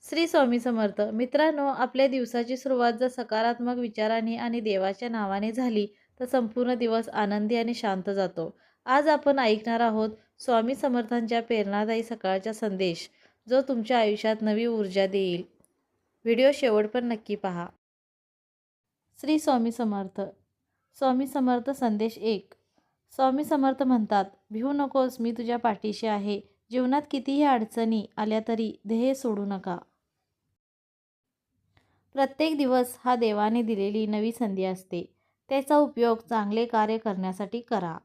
श्री स्वामी समर्थ. मित्रांनो, आपल्या दिवसाची सुरुवात जर सकारात्मक विचारांनी आणि देवाच्या नावाने झाली तर संपूर्ण दिवस आनंदी आणि शांत जातो. आज आपण ऐकणार आहोत स्वामी समर्थांच्या प्रेरणादायी सकाळचा संदेश, जो तुमच्या आयुष्यात नवी ऊर्जा देईल. व्हिडिओ शेवट पण नक्की पहा. श्री स्वामी समर्थ. स्वामी समर्थ संदेश 1. स्वामी समर्थ म्हणतात, भिवू नकोस, मी तुझ्या पाठीशी आहे. जीवनात कितीही अडचणी आल्या तरी ध्येय सोडू नका. प्रत्येक दिवस हा देवाने दिलेली नवी संधी असते. त्याचा उपयोग चांगले कार्य करण्यासाठी करा.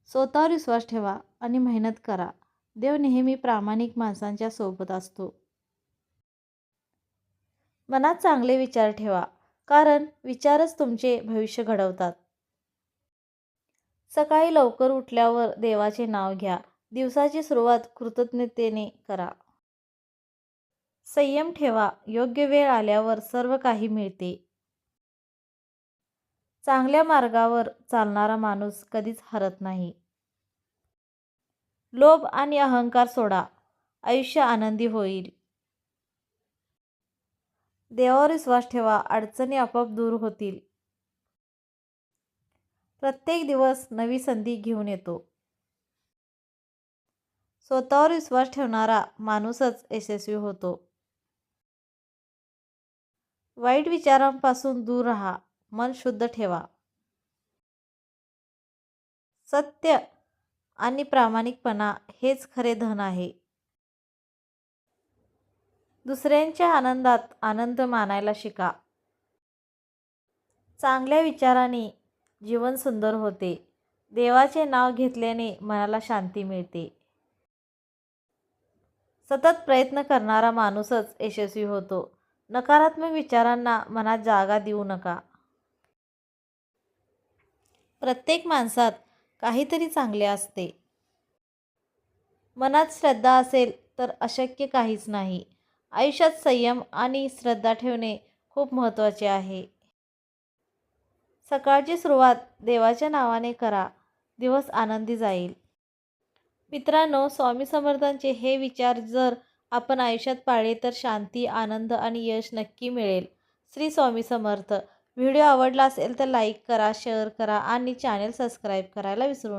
स्वतःवर विश्वास ठेवा आणि मेहनत करा. देव नेहमी प्रामाणिक माणसांच्या सोबत असतो. मनात चांगले विचार ठेवा, कारण विचारच तुमचे भविष्य घडवतात. सकाळी लवकर उठल्यावर देवाचे नाव घ्या. दिवसाची सुरुवात कृतज्ञतेने करा. संयम ठेवा, योग्य वेळ आल्यावर सर्व काही मिळते. चांगल्या मार्गावर चालणारा माणूस कधीच हरत नाही. लोभ आणि अहंकार सोडा, आयुष्य आनंदी होईल. देवावर विश्वास ठेवा, अडचणी आपोआप दूर होतील. प्रत्येक दिवस नवी संधी घेऊन येतो. स्वतःवर विश्वास ठेवणारा माणूसच यशस्वी होतो. वाईट विचारांपासून दूर राहा, मन शुद्ध ठेवा. सत्य आणि प्रामाणिकपणा हेच खरे धन आहे. दुसऱ्यांच्या आनंदात आनंद मानायला शिका. चांगल्या विचारांनी जीवन सुंदर होते. देवाचे नाव घेतल्याने मनाला शांती मिळते. सतत प्रयत्न करणारा माणूसच यशस्वी होतो. नकारात्मक विचारांना मनात जागा देऊ नका. प्रत्येक माणसात काहीतरी चांगले असते. मनात श्रद्धा असेल तर अशक्य काहीच नाही. आयुष्यात संयम आणि श्रद्धा ठेवणे खूप महत्त्वाचे आहे. सकाळची सुरुवात देवाच्या नावाने करा. दिवस आनंदी जाईल. मित्रांनो, स्वामी समर्थांचे हे विचार जर आपण आयुष्यात पाळले तर शांती, आनंद आणि यश नक्की मिळेल. श्री स्वामी समर्थ. व्हिडिओ आवडला असेल तर लाईक करा, शेअर करा आणि चॅनल सबस्क्राईब करायला विसरू नका.